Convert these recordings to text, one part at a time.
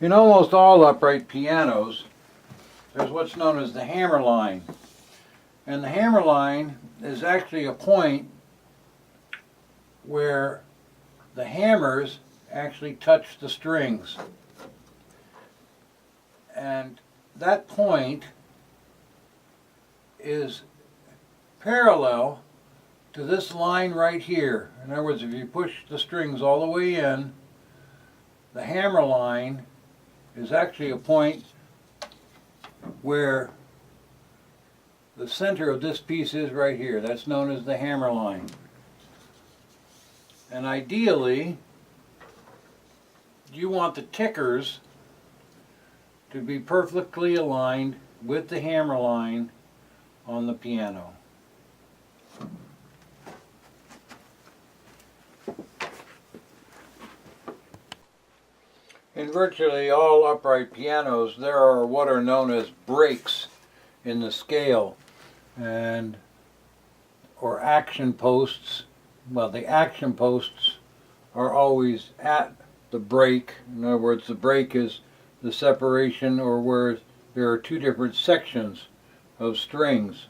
In almost all upright pianos, there's what's known as the hammer line. And the hammer line is actually a point where the hammers actually touch the strings. And that point is parallel to this line right here. In other words, if you push the strings all the way in, the hammer line is actually a point where the center of this piece is right here. That's known as the hammer line. And ideally, you want the tickers to be perfectly aligned with the hammer line on the piano. In virtually all upright pianos, there are what are known as breaks in the scale, or action posts. Well, the action posts are always at the break. In other words, the break is the separation, or where there are two different sections of strings.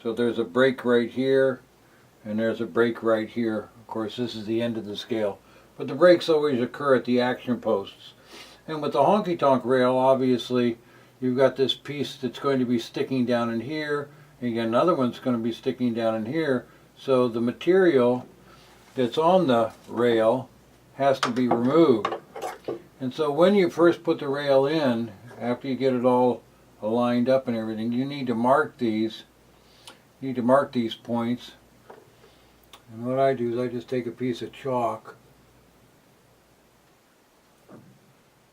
So there's a break right here, and there's a break right here. Of course, this is the end of the scale. But the breaks always occur at the action posts. And with the honky-tonk rail, obviously, you've got this piece that's going to be sticking down in here, and you got another one that's going to be sticking down in here. So the material that's on the rail has to be removed. And so when you first put the rail in, after you get it all aligned up and everything, you need to mark these. You need to mark these points. And what I do is I just take a piece of chalk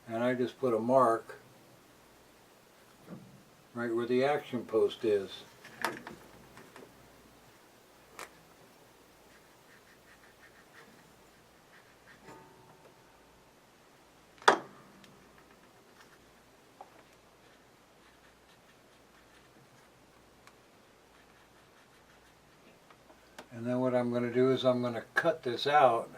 and I just put a mark right where the action post is. And then what I'm going to do is I'm going to cut this out.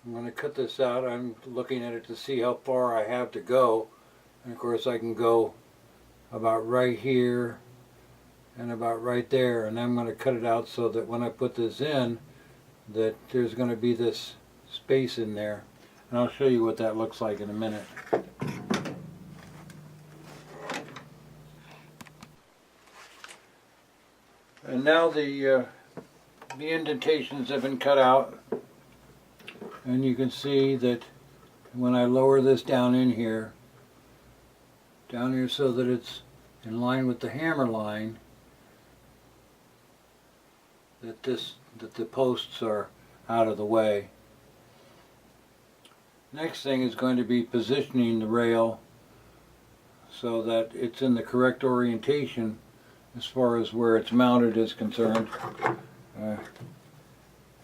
I'm going to cut this out. I'm looking at it to see how far I have to go. And of course I can go about right here and about right there. And I'm going to cut it out so that when I put this in, that there's going to be this space in there. And I'll show you what that looks like in a minute. And now the indentations have been cut out, and you can see that when I lower this down here so that it's in line with the hammer line, that the posts are out of the way. Next thing is going to be positioning the rail so that it's in the correct orientation as far as where it's mounted is concerned. I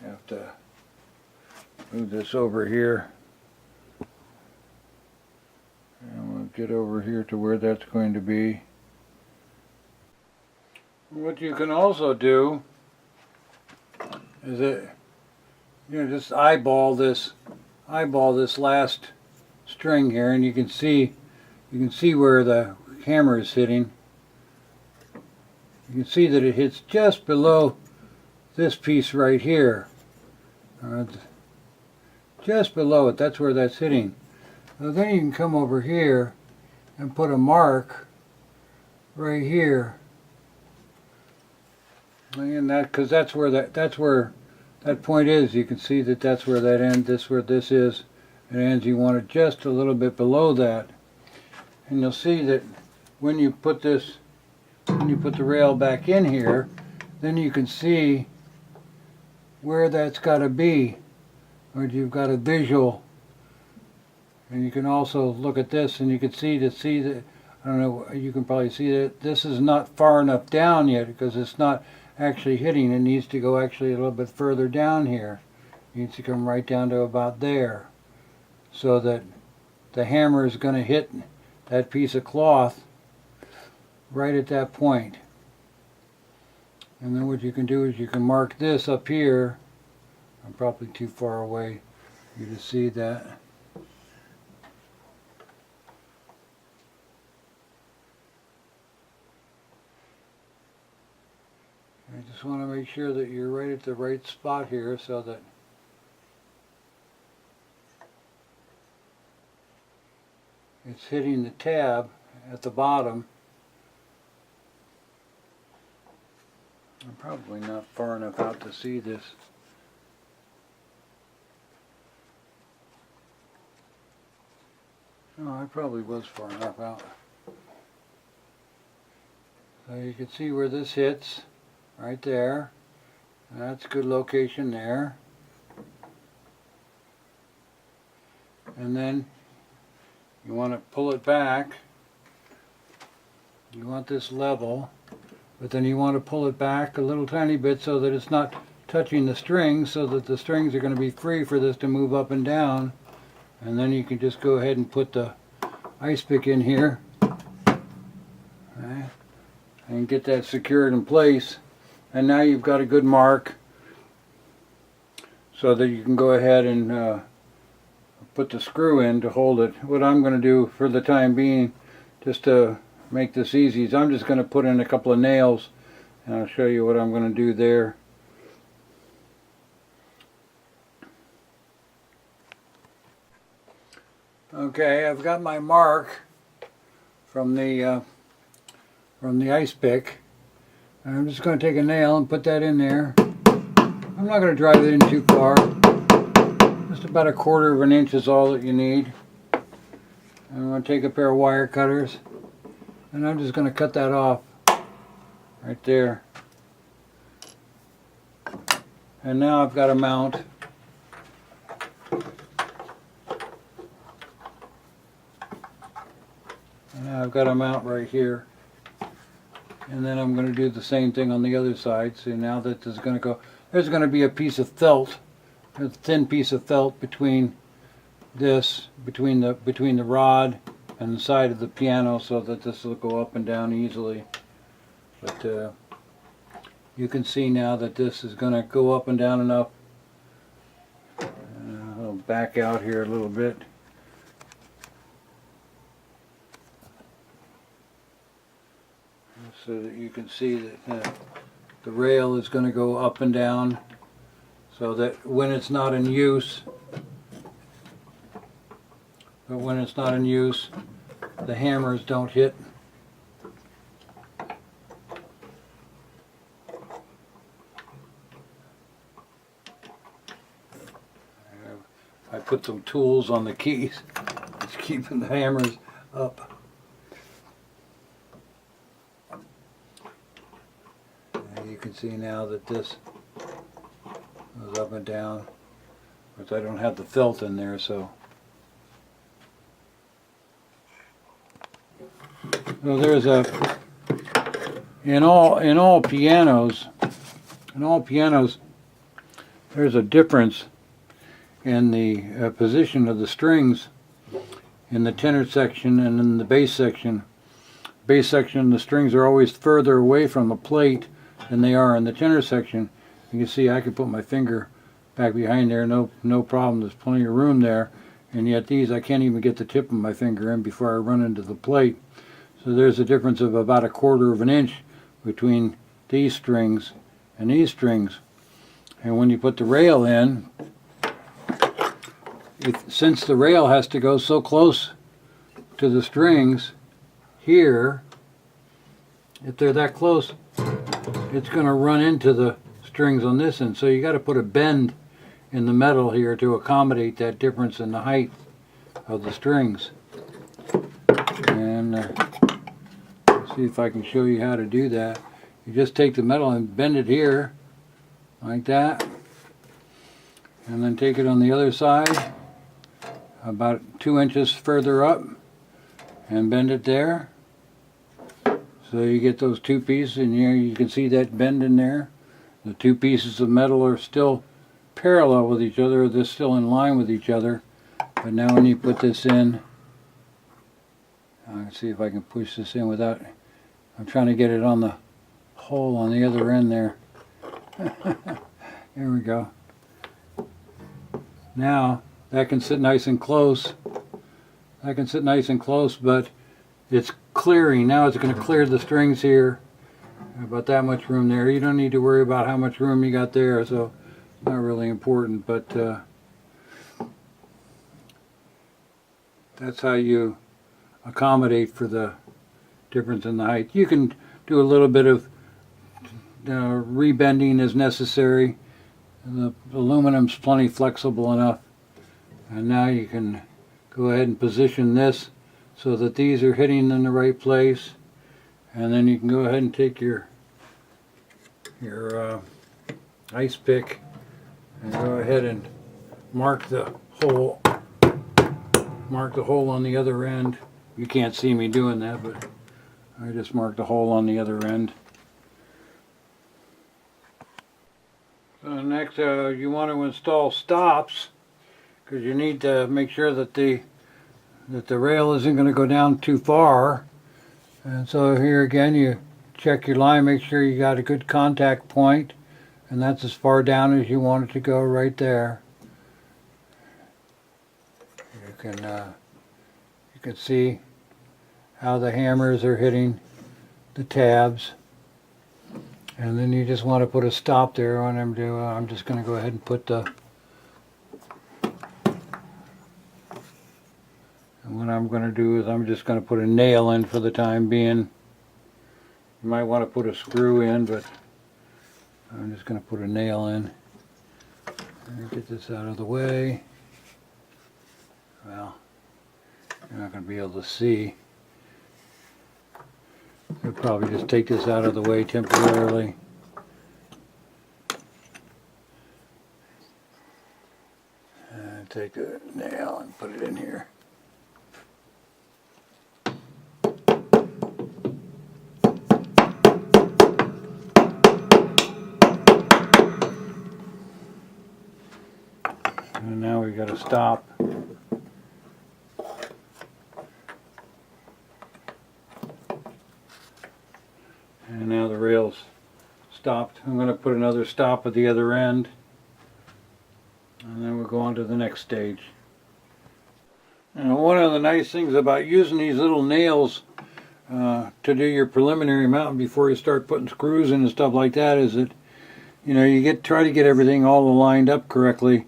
have to move this over here. And we'll get over here to where that's going to be. What you can also do is just eyeball this last string here, and you can see where the hammer is hitting. You can see that it hits just below this piece right here. Just below it, that's where that's hitting. So then you can come over here and put a mark right here. And because that's where that point is. You can see that that's where that ends, this where this is. It ends, you want it just a little bit below that. And you'll see that when you put the rail back in here, then you can see where that's got to be, or you've got a visual. And you can also look at this, and you can see that I don't know, you can probably see that this is not far enough down yet because it's not actually hitting. It needs to go actually a little bit further down here. It needs to come right down to about there, so that the hammer is going to hit that piece of cloth right at that point. And then what you can do is you can mark this up here. I'm probably too far away for you to see that. I just want to make sure that you're right at the right spot here so that it's hitting the tab at the bottom. I'm probably not far enough out to see this. Oh, I probably was far enough out. So you can see where this hits, right there. That's a good location there. And then you want to pull it back. You want this level, but then you want to pull it back a little tiny bit so that it's not touching the strings, so that the strings are going to be free for this to move up and down. And then you can just go ahead and put the ice pick in here, okay, and get that secured in place. And now you've got a good mark so that you can go ahead and put the screw in to hold it. What I'm going to do for the time being, just to make this easy, is I'm just going to put in a couple of nails, and I'll show you what I'm going to do there. Okay, I've got my mark from the ice pick. I'm just going to take a nail and put that in there. I'm not going to drive it in too far. Just about 1/4 of an inch is all that you need. I'm going to take a pair of wire cutters, and I'm just going to cut that off right there. And now I've got a mount. Now I've got a mount right here, and then I'm going to do the same thing on the other side. So now that this is going to go, there's going to be a piece of felt, a thin piece of felt between this, between the rod and the side of the piano, so that this will go up and down easily. But you can see now that this is going to go up and down enough. I'll back out here a little bit. So that you can see that the rail is going to go up and down, so that when it's not in use, the hammers don't hit. I put some tools on the keys. It's keeping the hammers up. You can see now that this goes up and down. Of course, I don't have the felt in there, so. So there's in all pianos, there's a difference in the position of the strings in the tenor section and in the bass section. Bass section, the strings are always further away from the plate than they are in the tenor section. You can see I can put my finger back behind there, no problem. There's plenty of room there, and yet these I can't even get the tip of my finger in before I run into the plate. So there's a difference of about 1/4 of an inch between these strings and these strings. And when you put the rail in, since the rail has to go so close to the strings here, if they're that close, it's going to run into the strings on this end. So you got to put a bend in the metal here to accommodate that difference in the height of the strings. And let's see if I can show you how to do that. You just take the metal and bend it here like that, and then take it on the other side about 2 inches further up and bend it there. So you get those two pieces, and here you can see that bend in there. The two pieces of metal are still parallel with each other, they're still in line with each other. But now when you put this in, I'll see if I can push this in without, I'm trying to get it on the hole on the other end there. There we go. Now that can sit nice and close. That can sit nice and close, but it's clearing. Now it's going to clear the strings here, about that much room there. You don't need to worry about how much room you got there, so it's not really important, but that's how you accommodate for the difference in the height. You can do a little bit of rebending as necessary. The aluminum's plenty flexible enough. And now you can go ahead and position this so that these are hitting in the right place. And then you can go ahead and take your ice pick and go ahead and mark the hole on the other end. You can't see me doing that, but I just marked a hole on the other end. So next you want to install stops, because you need to make sure that the rail isn't going to go down too far. And so here again, you check your line, make sure you got a good contact point, and that's as far down as you want it to go, right there. You can see how the hammers are hitting the tabs, and then you just want to put a stop there on them. I'm just going to go ahead and put the. And what I'm going to do is I'm just going to put a nail in for the time being. You might want to put a screw in, but I'm just going to put a nail in. Get this out of the way. Well, you're not going to be able to see. I'll probably just take this out of the way temporarily. And take the nail and put it in here. And now we've got to stop. And now the rail's stopped. I'm going to put another stop at the other end, and then we'll go on to the next stage. And one of the nice things about using these little nails to do your preliminary mounting before you start putting screws in and stuff like that is that, you know, you try to get everything all lined up correctly,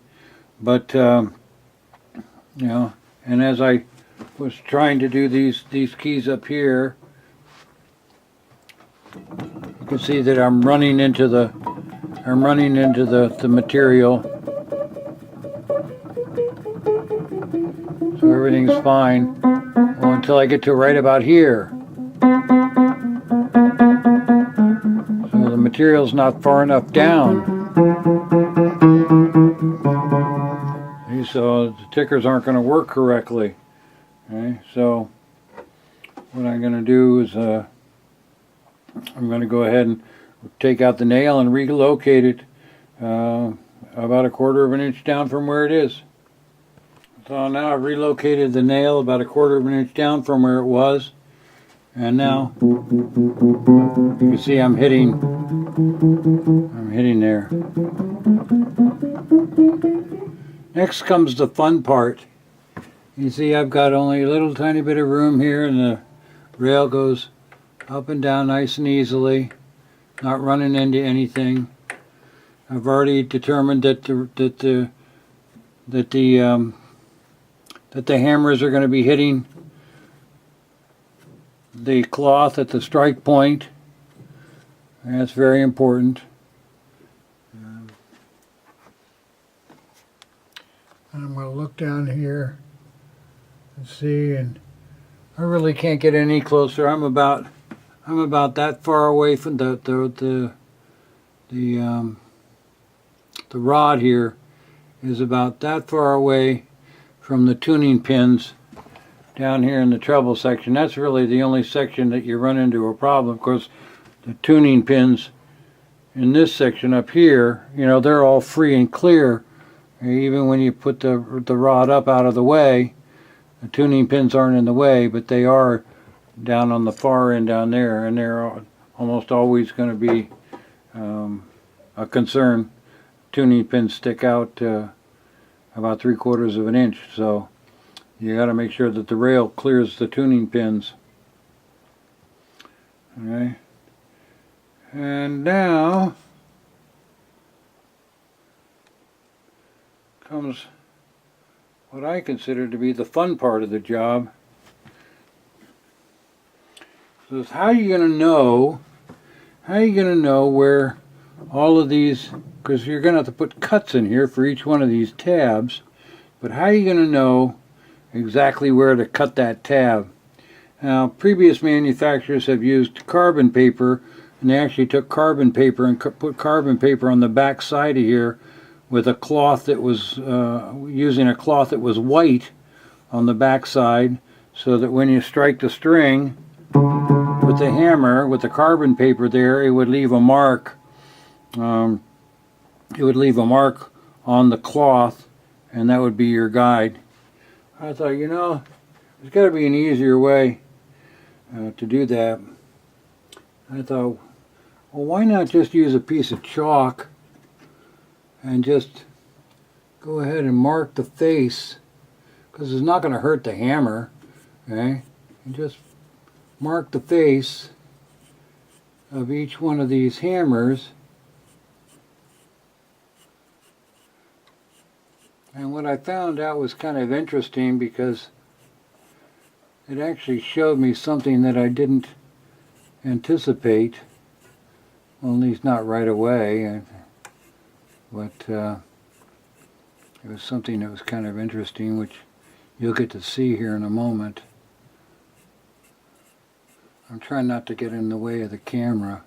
but you know, and as I was trying to do these keys up here, you can see that I'm running into the material, so everything's fine. Well, until I get to right about here. So the material's not far enough down. See, so the tickers aren't going to work correctly. Okay, so what I'm going to do is I'm going to go ahead and take out the nail and relocate it about 1/4 of an inch down from where it is. So now I've relocated the nail about 1/4 of an inch down from where it was, and now you can see I'm hitting there. Next comes the fun part. You see I've got only a little tiny bit of room here, and the rail goes up and down nice and easily, not running into anything. I've already determined that the hammers are going to be hitting the cloth at the strike point. And that's very important. I'm going to look down here and see, and I really can't get any closer. I'm about that far away from the rod here is about that far away from the tuning pins down here in the treble section. That's really the only section that you run into a problem. Of course, the tuning pins in this section up here, you know, they're all free and clear. Even when you put the rod up out of the way, the tuning pins aren't in the way, but they are down on the far end down there, and they're almost always going to be a concern. Tuning pins stick out about 3/4 of an inch, so you got to make sure that the rail clears the tuning pins. Okay, And now comes what I consider to be the fun part of the job. So it's how are you going to know where all of these, because you're going to have to put cuts in here for each one of these tabs, but how are you going to know exactly where to cut that tab? Now, previous manufacturers have used carbon paper, and they actually took carbon paper and put carbon paper on the back side of here with a cloth that was, using a cloth that was white on the back side, so that when you strike the string with the hammer, with the carbon paper there, it would leave a mark. It would leave a mark on the cloth, and that would be your guide. I thought, you know, there's got to be an easier way to do that. I thought, well, why not just use a piece of chalk and just go ahead and mark the face, because it's not going to hurt the hammer, okay? And just mark the face of each one of these hammers. And what I found out was kind of interesting, because it actually showed me something that I didn't anticipate, well, at least not right away, but it was something that was kind of interesting, which you'll get to see here in a moment. I'm trying not to get in the way of the camera.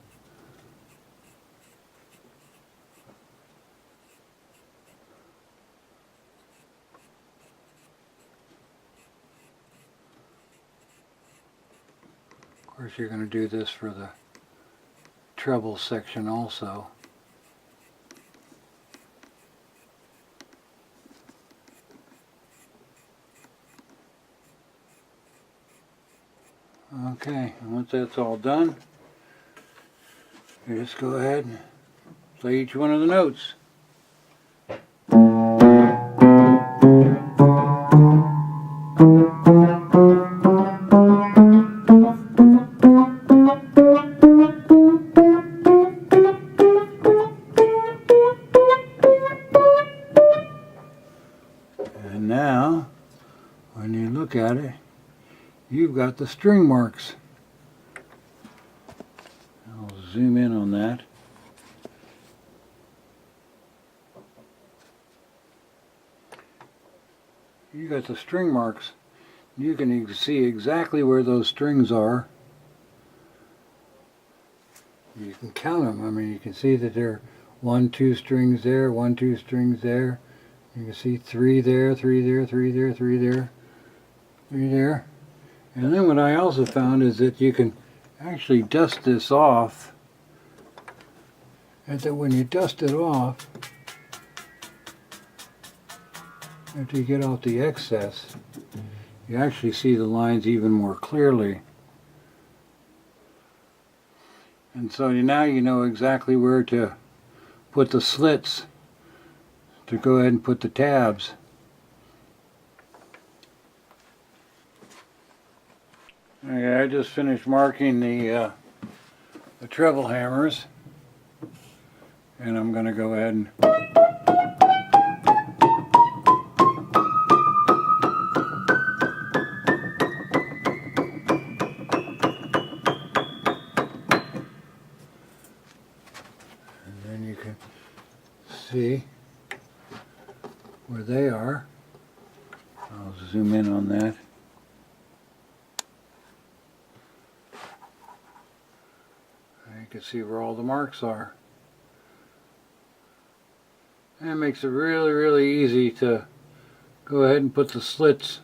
Of course, you're going to do this for the treble section also. Okay, and once that's all done, you just go ahead and play each one of the notes. And now, when you look at it, you've got the string marks. I'll zoom in on that. You got the string marks. You can see exactly where those strings are. You can count them. I mean, you can see that there are 1, 2 strings there, 1, 2 strings there. You can see 3 there, 3 there, 3 there, 3 there, 3 there. And then what I also found is that you can actually dust this off, and that when you dust it off, after you get off the excess, you actually see the lines even more clearly. And so now you know exactly where to put the slits to go ahead and put the tabs. Okay, I just finished marking the treble hammers, and I'm going to go ahead and then you can see where they are. I'll zoom in on that. You can see where all the marks are. And it makes it really, really easy to go ahead and put the slits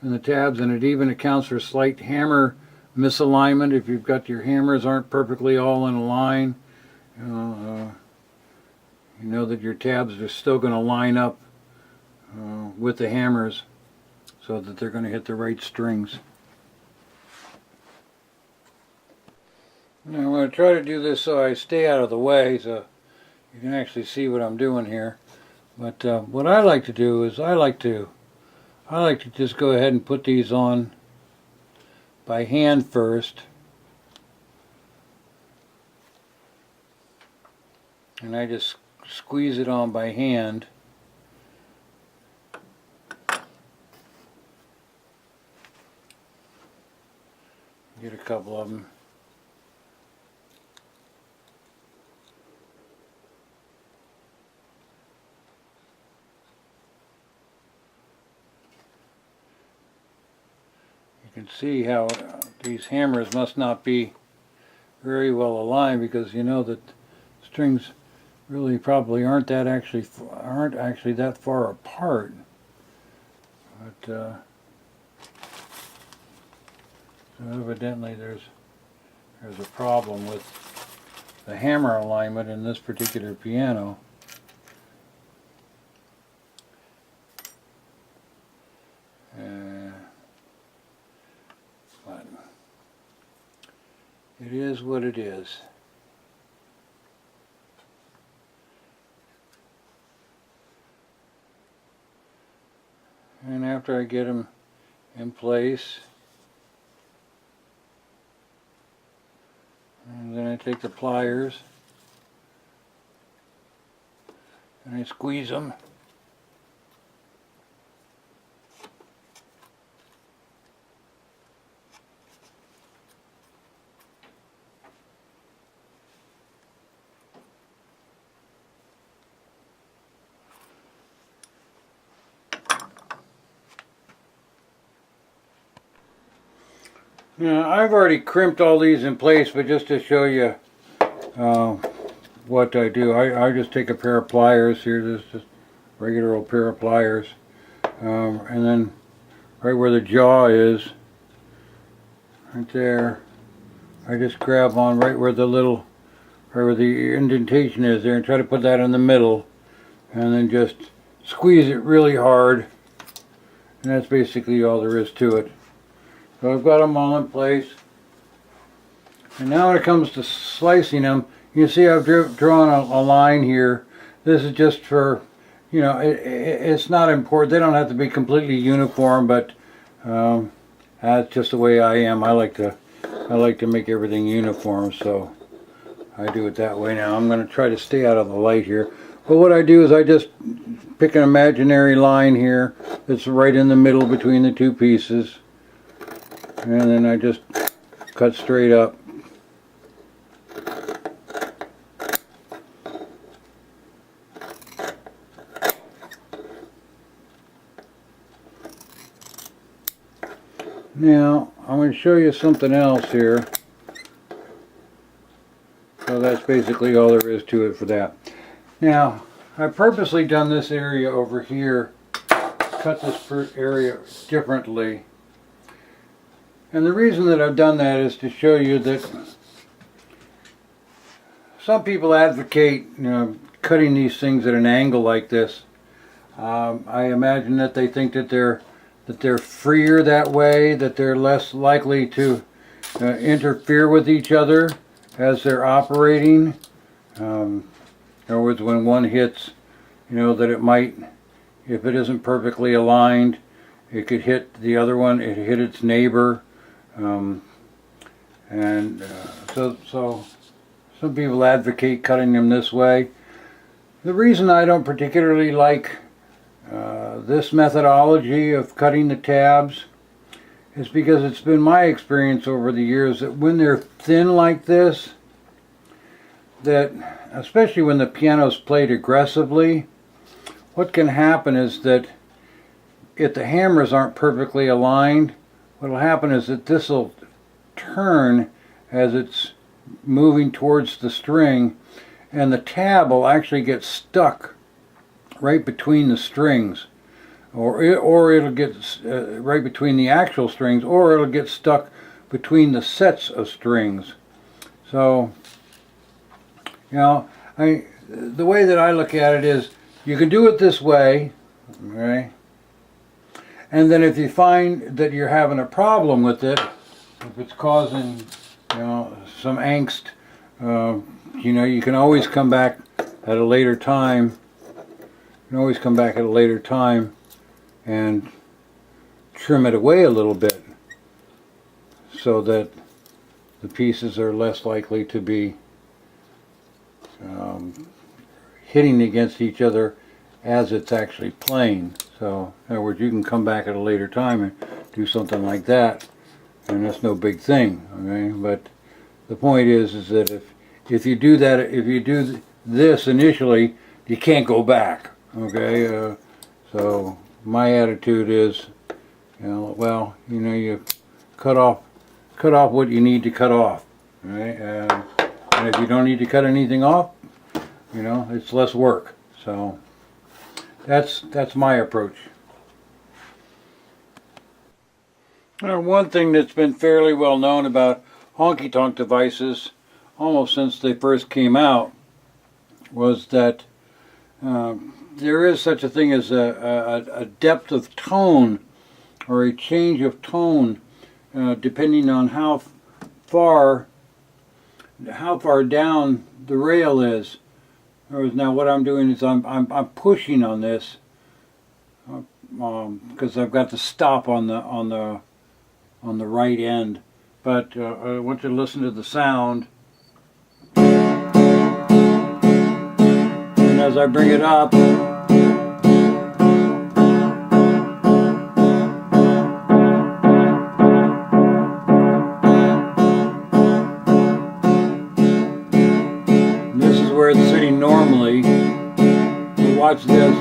in the tabs, and it even accounts for slight hammer misalignment if you've got your hammers aren't perfectly all in a line. You know that your tabs are still going to line up with the hammers so that they're going to hit the right strings. Now I'm going to try to do this so I stay out of the way so you can actually see what I'm doing here. But what I like to do is I like to just go ahead and put these on by hand first. and I just squeeze it on by hand. Get a couple of them. You can see how these hammers must not be very well aligned, because you know that strings really probably aren't actually that far apart. But so evidently there's a problem with the hammer alignment in this particular piano. But it is what it is. And after I get them in place, and then I take the pliers and I squeeze them. Now, I've already crimped all these in place, but just to show you what I do, I just take a pair of pliers here, this is just a regular old pair of pliers, and then right where the jaw is, right there, I just grab on right where the indentation is there and try to put that in the middle, and then just squeeze it really hard, and that's basically all there is to it. So I've got them all in place, and now when it comes to slicing them, you see I've drawn a line here. This is just for, you know, it's not important. They don't have to be completely uniform, but that's just the way I am. I like to make everything uniform, so I do it that way. Now I'm going to try to stay out of the light here, but what I do is I just pick an imaginary line here that's right in the middle between the two pieces. And then I just cut straight up. Now, I'm going to show you something else here. So that's basically all there is to it for that. Now, I've purposely done this area over here, cut this area differently. And the reason that I've done that is to show you that some people advocate, you know, cutting these things at an angle like this. I imagine that they think that they're freer that way, that they're less likely to interfere with each other as they're operating. In other words, when one hits, you know, that it might, if it isn't perfectly aligned, it could hit the other one, it hit its neighbor. So some people advocate cutting them this way. The reason I don't particularly like this methodology of cutting the tabs is because it's been my experience over the years that when they're thin like this, that especially when the piano's played aggressively, what can happen is that if the hammers aren't perfectly aligned, what will happen is that this will turn as it's moving towards the string, and the tab will actually get stuck right between the strings, or it'll get right between the actual strings, or it'll get stuck between the sets of strings. So, you know, the way that I look at it is, you can do it this way, okay? And then if you find that you're having a problem with it, if it's causing, you know, some angst, you know, you can always come back at a later time. You can always come back at a later time and trim it away a little bit so that the pieces are less likely to be hitting against each other as it's actually playing. So in other words, you can come back at a later time and do something like that, and that's no big thing. Okay, but the point is that if you do that, if you do this initially, you can't go back. Okay, so my attitude is, well, you cut off what you need to cut off. Right, and if you don't need to cut anything off, it's less work. So that's my approach. One thing that's been fairly well known about honky-tonk devices, almost since they first came out, was that there is such a thing as a depth of tone, or a change of tone, depending on how far down the rail is. Now what I'm doing is I'm pushing on this because I've got the stop on the right end. But I want you to listen to the sound, and as I bring it up, this is where it's sitting normally. So watch this.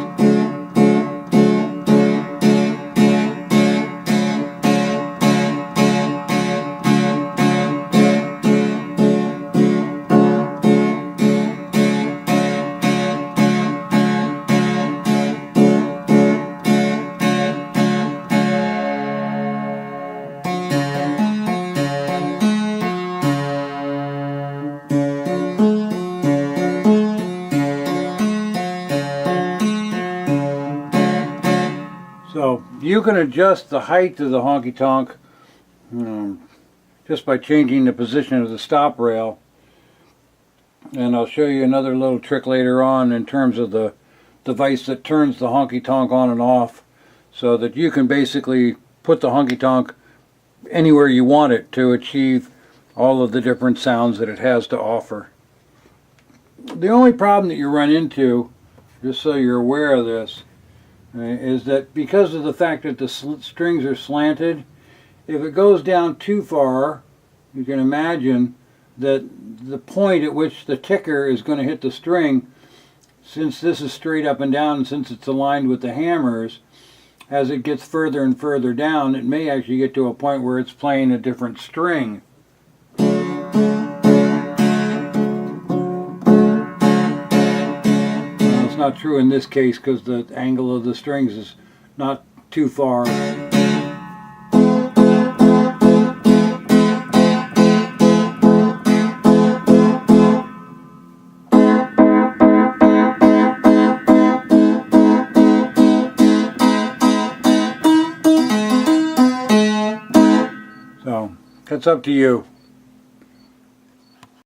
So you can adjust the height of the honky-tonk just by changing the position of the stop rail. And I'll show you another little trick later on in terms of the device that turns the honky-tonk on and off, so that you can basically put the honky-tonk anywhere you want it to achieve all of the different sounds that it has to offer. The only problem that you run into, just so you're aware of this, is that because of the fact that the strings are slanted, if it goes down too far, you can imagine that the point at which the ticker is going to hit the string, since this is straight up and down, and since it's aligned with the hammers, as it gets further and further down, it may actually get to a point where it's playing a different string. It's not true in this case because the angle of the strings is not too far. So, that's up to you.